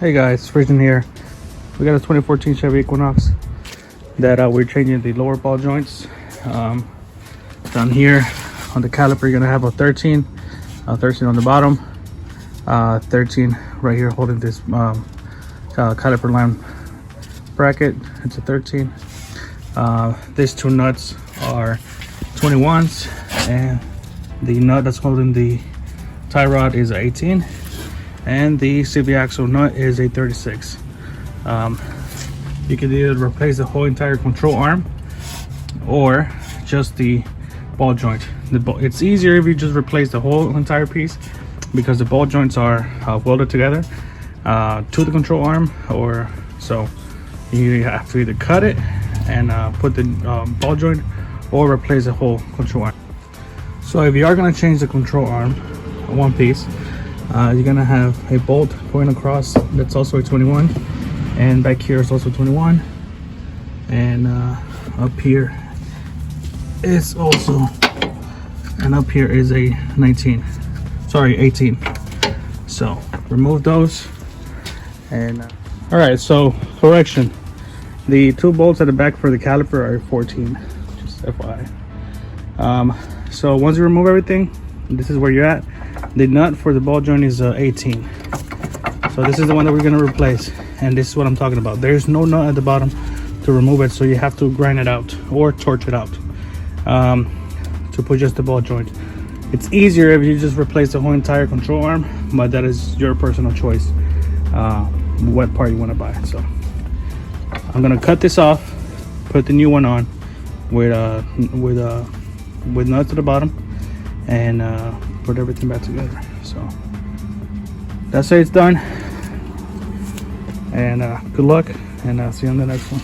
Hey guys, Friesen here. We got a 2014 Chevy Equinox that we're changing the lower ball joints. Down here on the caliper, you're gonna have a 13 on the bottom, 13 right here holding this caliper line bracket. It's a 13. These two nuts are 21s, and the nut that's holding the tie rod is 18. And the CV axle nut is a 36. You can either replace the whole entire control arm or just the ball joint. It's easier if you just replace the whole entire piece, because the ball joints are welded together to the control arm, or so you have to either cut it and put the ball joint, or replace the whole control arm. So if you are going to change the control arm one piece, you're gonna have a bolt going across that's also a 21, and back here is also 21, and up here is also, and up here is a 18. So remove those, and all right, so correction, the two bolts at the back for the caliper are 14, just FYI. So once you remove everything, this is where you're at. The nut for the ball joint is 18. So this is the one that we're going to replace, and this is what I'm talking about. There's no nut at the bottom to remove it, so you have to grind it out or torch it out to put just the ball joint. It's easier if you just replace the whole entire control arm, but that is your personal choice, what part you want to buy. So I'm going to cut this off, put the new one on with nuts at the bottom, and put everything back together. So that's it, it's done, and good luck, and see you on the next one.